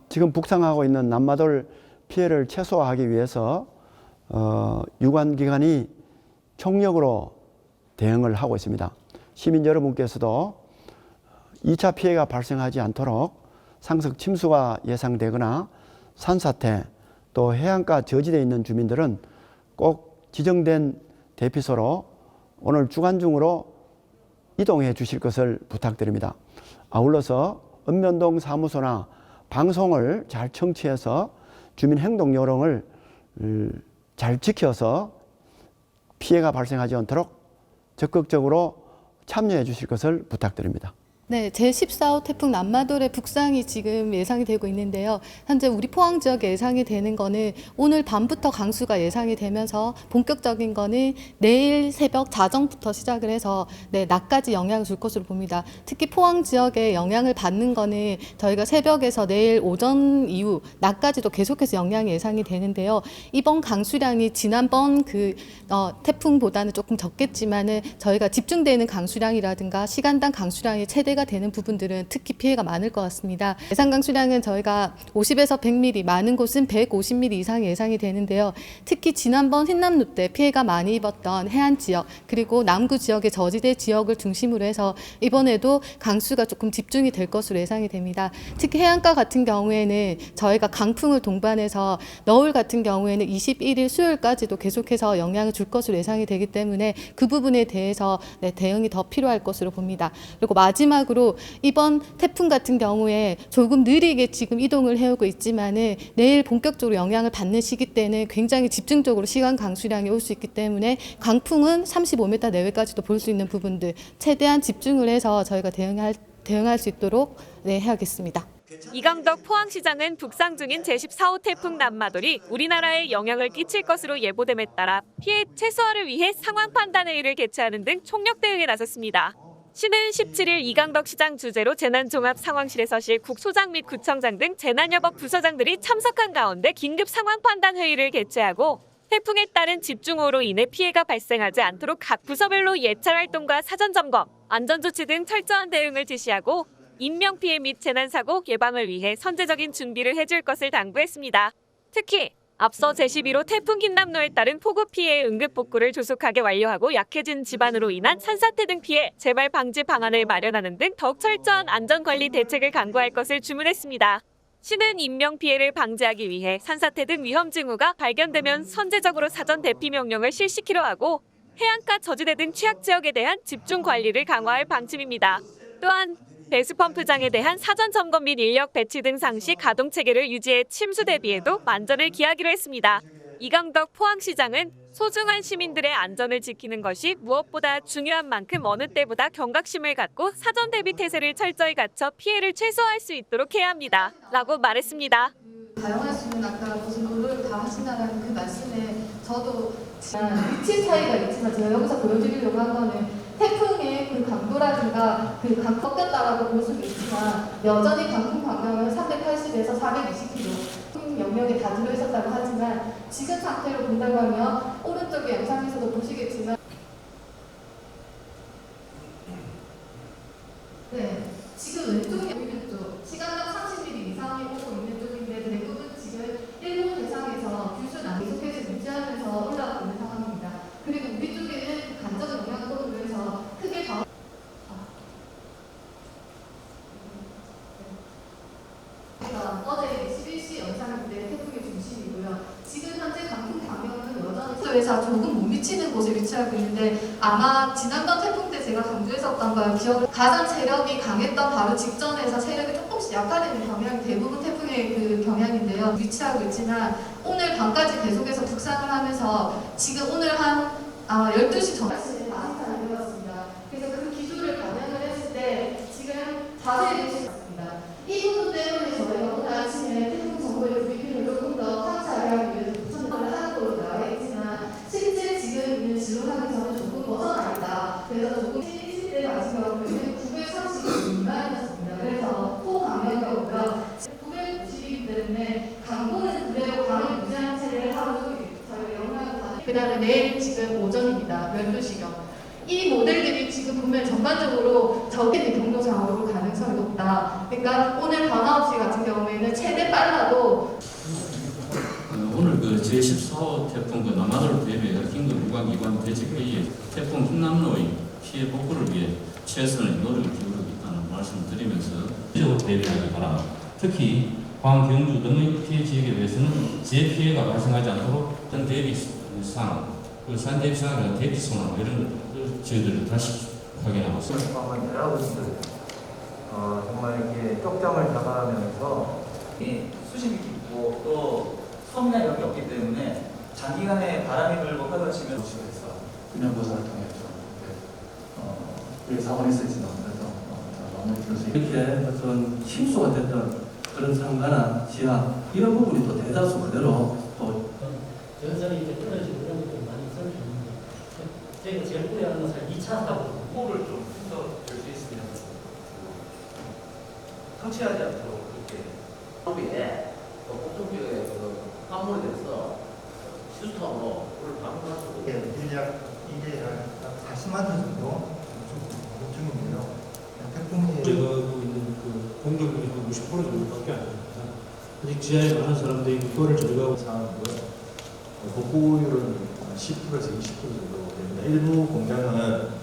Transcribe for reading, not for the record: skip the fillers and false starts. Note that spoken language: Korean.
지금 북상하고 있는 남마돌 피해를 최소화하기 위해서 유관기관이 총력으로 대응을 하고 있습니다. 시민 여러분께서도 2차 피해가 발생하지 않도록 상습 침수가 예상되거나 산사태 또 해안가 저지대에 있는 주민들은 꼭 지정된 대피소로 오늘 주간 중으로 이동해 주실 것을 부탁드립니다. 아울러서 읍면동 사무소나 방송을 잘 청취해서 주민 행동 요령을 잘 지켜서 피해가 발생하지 않도록 적극적으로 참여해 주실 것을 부탁드립니다. 네, 제14호 태풍 남마돌의 북상이 지금 예상이 되고 있는데요. 현재 우리 포항 지역에 예상이 되는 거는 오늘 밤부터 강수가 예상이 되면서 본격적인 거는 내일 새벽 자정부터 시작을 해서 낮까지 영향을 줄 것으로 봅니다. 특히 포항 지역에 영향을 받는 거는 저희가 새벽에서 내일 오전 이후 낮까지도 계속해서 영향이 예상이 되는데요. 이번 강수량이 지난번 태풍보다는 조금 적겠지만은 저희가 집중되는 강수량이라든가 시간당 강수량이 최대가 되는 부분들은 특히 피해가 많을 것 같습니다. 예상 강수량은 저희가 50에서 100mm, 많은 곳은 150mm 이상이 예상이 되는데요. 특히 지난번 흰남노 때 피해가 많이 입었던 해안 지역 그리고 남구 지역의 저지대 지역을 중심으로 해서 이번에도 강수가 조금 집중이 될 것으로 예상이 됩니다. 특히 해안가 같은 경우에는 저희가 강풍을 동반해서 너울 같은 경우에는 21일 수요일까지도 계속해서 영향을 줄 것으로 예상이 되기 때문에 그 부분에 대해서 대응이 더 필요할 것으로 봅니다. 그리고 마지막으로 이번 태풍 같은 경우에 조금 느리게 지금 이동을 해오고 있지만은 내일 본격적으로 영향을 받는 시기 때는 굉장히 집중적으로 시간 강수량이 올 수 있기 때문에 강풍은 35m 내외까지도 볼 수 있는 부분들 최대한 집중을 해서 저희가 대응할 수 있도록 해야겠습니다. 이강덕 포항시장은 북상 중인 제14호 태풍 남마돌이 우리나라에 영향을 끼칠 것으로 예보됨에 따라 피해 최소화를 위해 상황 판단회의를 개최하는 등 총력 대응에 나섰습니다. 시는 17일 이강덕 시장 주재로 재난종합상황실에서실 국소장 및 구청장 등 재난여법 부서장들이 참석한 가운데 긴급 상황 판단 회의를 개최하고 태풍에 따른 집중호우로 인해 피해가 발생하지 않도록 각 부서별로 예찰 활동과 사전 점검, 안전조치 등 철저한 대응을 지시하고 인명피해 및 재난사고 예방을 위해 선제적인 준비를 해줄 것을 당부했습니다. 특히 앞서 제11호 태풍 흰남노에 따른 폭우 피해의 응급복구를 조속하게 완료하고 약해진 지반으로 인한 산사태 등 피해 재발 방지 방안을 마련하는 등 더욱 철저한 안전관리 대책을 강구할 것을 주문했습니다. 시는 인명피해를 방지하기 위해 산사태 등 위험 징후가 발견되면 선제적으로 사전 대피 명령을 실시키로 하고 해안가 저지대 등 취약지역에 대한 집중 관리를 강화할 방침입니다. 또한 배수펌프장에 대한 사전 점검 및 인력 배치 등 상시 가동 체계를 유지해 침수 대비에도 만전을 기하기로 했습니다. 이강덕 포항시장은 소중한 시민들의 안전을 지키는 것이 무엇보다 중요한 만큼 어느 때보다 경각심을 갖고 사전 대비 태세를 철저히 갖춰 피해를 최소화할 수 있도록 해야 합니다. 라고 말했습니다. 다양할 수 있는 아까 무슨 노력을 다 하신다는 그 말씀에 저도 위치 차이가 있지만 제가 여기서 보여드리려고 한 거는 태풍의 그 강도라든가 그 꺾였다라고 볼 수도 있지만 여전히 강풍 반경은 380에서 420km 영역에 다 들어있었다고 하지만 지금 상태로 본다고 하면 오른쪽의 영상에서도 보시겠지만 지금 왼쪽이 보이는 쪽 시간당 30mm 이상이 오고 있는 쪽인데 대부분 지금 일본 대상에서 규슈나 계속해서 유지하면서 올라가고 있는 상황입니다. 그리고 우리 쪽에는 간접 영향으로 인해서 크게 어제 21시 영상인데 태풍의 중심이고요. 지금 현재 강풍 반경은 여전히 에서 조금 못 미치는 곳에 위치하고 있는데 아마 지난번 태풍 때 제가 강조했었던 걸 가장 세력이 강했던 바로 직전에서 세력이 조금씩 약화되는 경향이 대부분 태풍의 그 경향인데요. 위치하고 있지만 오늘 밤까지 계속해서 북상을 하면서 지금 오늘 한 12시 전까지 많이 달려왔습니다. 그래서 그 기조를 반영을 했을 때 지금 자세히 보시겠습니다. 이 부분 때문에 저희가 오늘 아침에 태풍 정보의 브리핑을 조금 더 상세하게 하기 위해서 부천을 하는 걸로 나와 있지만 실제 지금 있는 진로상에서는 조금 벗어나 있다. 그래서 조금 20대 같은 경우에는 930 미만이었습니다. 그래서 포강력이었고요. 990이기 때문에 강도는 그대로 강을 유지한 채를 하루 종일 저희가 영향을 받는 그 다음에 내일 지금 오전입니다. 12시경. 이 모델들이 지금 보면 전반적으로 적게 경로상으로 가능성이 높다. 그러니까 오늘 밤 9시 같은 경우에 경우에는 최대 빨라도 오늘 그 제14호 태풍 그 남하도를 대비해 긴급 유관기관 대책회의에 태풍 흰남노의 피해 복구를 위해 최선의 노력을 기울이고 있다는 말씀을 드리면서 적으로 대비하기 바랍니다. 특히 광, 경주 등의 피해 지역에 대해서는 재피해가 발생하지 않도록 어떤 대비상, 그 산대비상이나 대피소나 이런 저희들을 다시 확인하고 있습니다. 포함한 여러분들 정말 이렇게 쪽장을 잡아가면서 수심이 깊고 또 섬이나 이런 게 없기 때문에 장기간에 바람이 불고 휘어지면 도시에서 금연보상을 통해서 그게 사고를 했을지도 그래서 마무리 들을 수 이렇게 어떤 침수가 됐던 그런 상가나 지하 이런 부분이 또 대다수 그대로 또 전선이 이제 끊어지고 이런 것들이 많이 있었는데 저희가 제일 우려하는 것은 2차 사고 호를 좀 풀어줄 수 있으면 터치하지 않도록 이렇게 위에 꼭좀 지역에 함몰이 돼서 시스템으로 물을 방문할 수 있게 인력 이게 한 40만 톤 정도 공급 중인데요. 태풍이 제거하고 있는 그 공격률이 한 50% 정도밖에 안 됩니다. 아직 지하에 많은 사람들이 그거를 절거하고 상황이고요. 복구율은 10%에서 20% 정도 됩니다. 일부 공장은